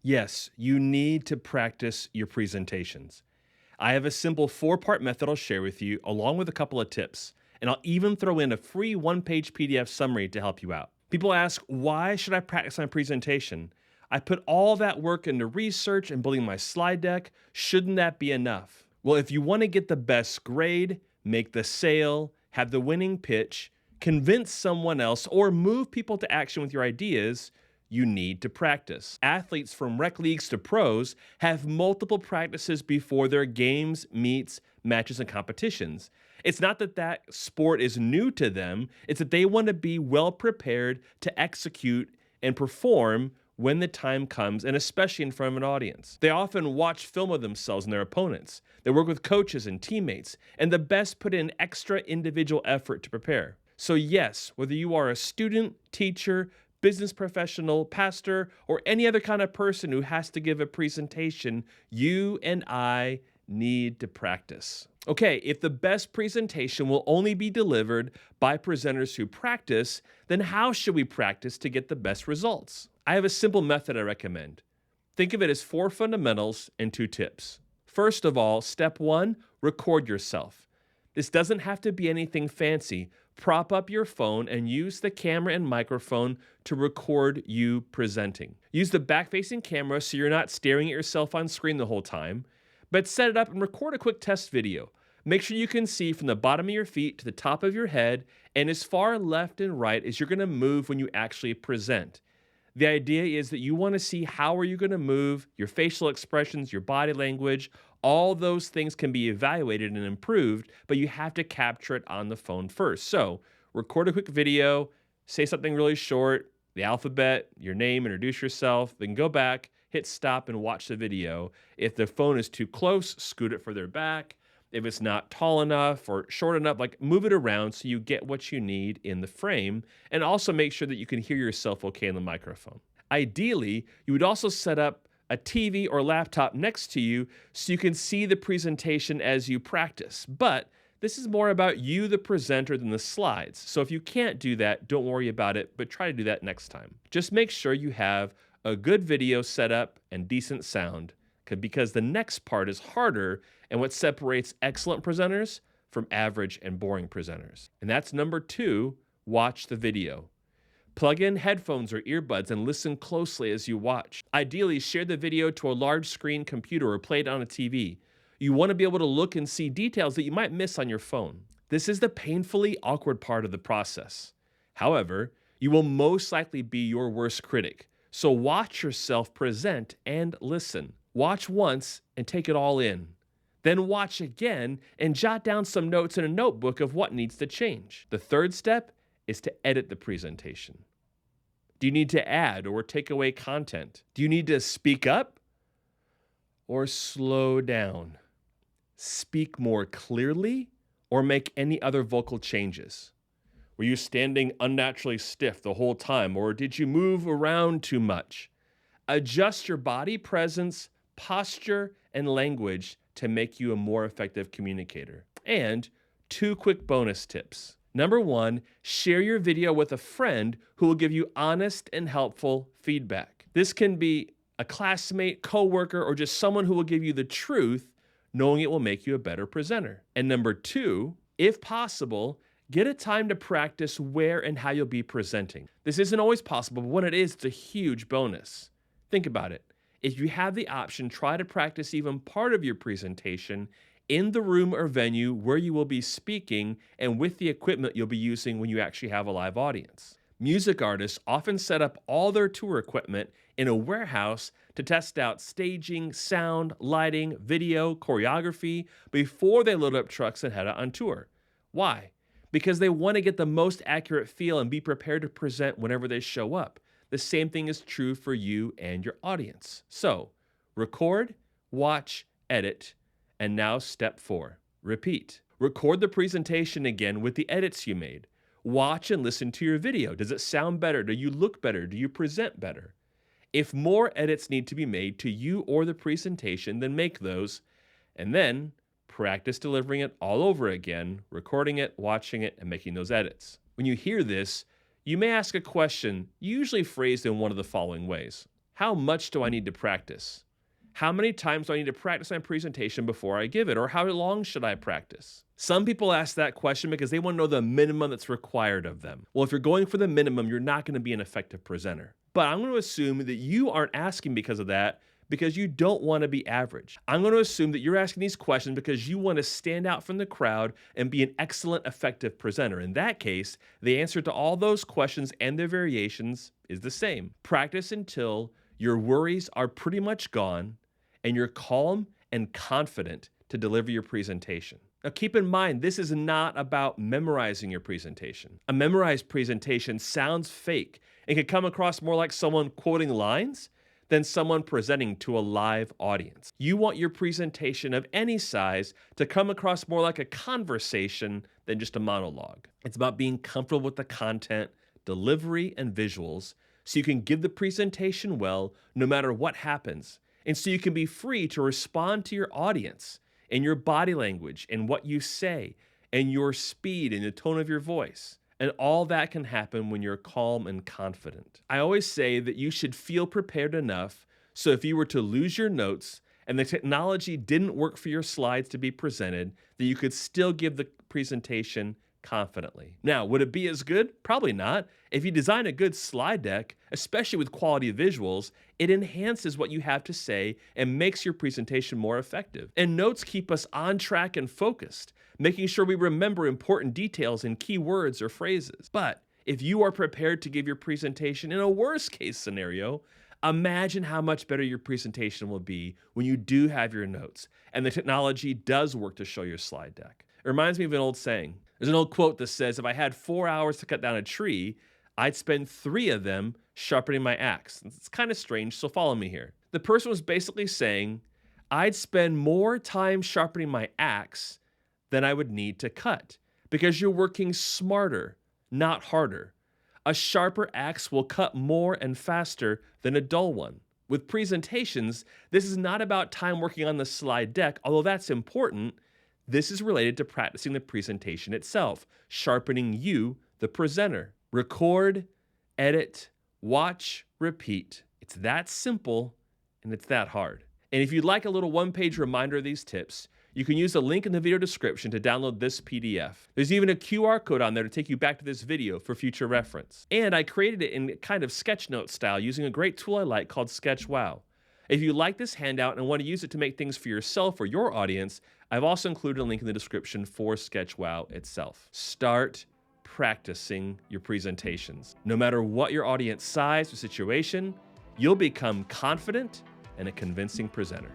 Yes, you need to practice your presentations. I have a simple 4-part method I'll share with you, along with a couple of tips, and I'll even throw in a free 1-page PDF summary to help you out. People ask, why should I practice my presentation? I put all that work into research and building my slide deck. Shouldn't that be enough? Well, if you want to get the best grade, make the sale, have the winning pitch, convince someone else, or move people to action with your ideas, you need to practice. Athletes from rec leagues to pros have multiple practices before their games, meets, matches, and competitions. It's not that that sport is new to them, it's that they want to be well prepared to execute and perform when the time comes, and especially in front of an audience. They often watch film of themselves and their opponents. They work with coaches and teammates, and the best put in extra individual effort to prepare. So yes, whether you are a student, teacher, business professional, pastor, or any other kind of person who has to give a presentation, you and I need to practice. Okay, if the best presentation will only be delivered by presenters who practice, then how should we practice to get the best results? I have a simple method I recommend. Think of it as 4 fundamentals and 2 tips. First of all, step 1, record yourself. This doesn't have to be anything fancy. Prop up your phone and use the camera and microphone to record you presenting. Use the back-facing camera so you're not staring at yourself on screen the whole time, but set it up and record a quick test video. Make sure you can see from the bottom of your feet to the top of your head and as far left and right as you're going to move when you actually present. The idea is that you want to see how are you going to move, your facial expressions, your body language. All those things can be evaluated and improved, but you have to capture it on the phone first. So record a quick video, say something really short, the alphabet, your name, introduce yourself, then go back, hit stop and watch the video. If the phone is too close, scoot it further back. If it's not tall enough or short enough, move it around so you get what you need in the frame, and also make sure that you can hear yourself okay in the microphone. Ideally, you would also set up a TV or laptop next to you so you can see the presentation as you practice. But this is more about you, the presenter, than the slides. So if you can't do that, don't worry about it, but try to do that next time. Just make sure you have a good video set up and decent sound, because the next part is harder and what separates excellent presenters from average and boring presenters. And that's number 2, watch the video. Plug in headphones or earbuds and listen closely as you watch. Ideally, share the video to a large screen computer or play it on a TV. You want to be able to look and see details that you might miss on your phone. This is the painfully awkward part of the process. However, you will most likely be your worst critic. So watch yourself present and listen. Watch once and take it all in. Then watch again and jot down some notes in a notebook of what needs to change. The third step is to edit the presentation. Do you need to add or take away content? Do you need to speak up or slow down? Speak more clearly or make any other vocal changes? Were you standing unnaturally stiff the whole time, or did you move around too much? Adjust your body presence, posture, and language to make you a more effective communicator. And 2 quick bonus tips. Number 1, share your video with a friend who will give you honest and helpful feedback. This can be a classmate, coworker, or just someone who will give you the truth, knowing it will make you a better presenter. And number 2, if possible, get a time to practice where and how you'll be presenting. This isn't always possible, but when it is, it's a huge bonus. Think about it. If you have the option, try to practice even part of your presentation in the room or venue where you will be speaking and with the equipment you'll be using when you actually have a live audience. Music artists often set up all their tour equipment in a warehouse to test out staging, sound, lighting, video, choreography before they load up trucks and head out on tour. Why? Because they want to get the most accurate feel and be prepared to present whenever they show up. The same thing is true for you and your audience. So, record, watch, edit, and now step 4, repeat. Record the presentation again with the edits you made. Watch and listen to your video. Does it sound better? Do you look better? Do you present better? If more edits need to be made to you or the presentation, then make those, and then practice delivering it all over again, recording it, watching it, and making those edits. When you hear this, you may ask a question, usually phrased in one of the following ways. How much do I need to practice? How many times do I need to practice my presentation before I give it? Or how long should I practice? Some people ask that question because they want to know the minimum that's required of them. Well, if you're going for the minimum, you're not going to be an effective presenter. But I'm going to assume that you aren't asking because of that, because you don't want to be average. I'm going to assume that you're asking these questions because you want to stand out from the crowd and be an excellent, effective presenter. In that case, the answer to all those questions and their variations is the same. Practice until your worries are pretty much gone and you're calm and confident to deliver your presentation. Now, keep in mind, this is not about memorizing your presentation. A memorized presentation sounds fake and can come across more like someone quoting lines than someone presenting to a live audience. You want your presentation of any size to come across more like a conversation than just a monologue. It's about being comfortable with the content, delivery, and visuals so you can give the presentation well no matter what happens. And so you can be free to respond to your audience and your body language and what you say and your speed and the tone of your voice. And all that can happen when you're calm and confident. I always say that you should feel prepared enough so if you were to lose your notes and the technology didn't work for your slides to be presented, that you could still give the presentation confidently. Now, would it be as good? Probably not. If you design a good slide deck, especially with quality visuals, it enhances what you have to say and makes your presentation more effective. And notes keep us on track and focused, making sure we remember important details and key words or phrases. But if you are prepared to give your presentation in a worst case scenario, imagine how much better your presentation will be when you do have your notes and the technology does work to show your slide deck. It reminds me of an old saying. There's an old quote that says, if I had 4 hours to cut down a tree, I'd spend 3 of them sharpening my axe. It's kind of strange, so follow me here. The person was basically saying, I'd spend more time sharpening my axe than I would need to cut, because you're working smarter, not harder. A sharper axe will cut more and faster than a dull one. With presentations, this is not about time working on the slide deck, although that's important. This is related to practicing the presentation itself, sharpening you, the presenter. Record, edit, watch, repeat. It's that simple and it's that hard. And if you'd like a little one-page reminder of these tips, you can use the link in the video description to download this PDF. There's even a QR code on there to take you back to this video for future reference. And I created it in kind of sketch note style using a great tool I like called Sketch Wow. If you like this handout and want to use it to make things for yourself or your audience, I've also included a link in the description for Sketch Wow itself. Start practicing your presentations. No matter what your audience size or situation, you'll become confident and a convincing presenter.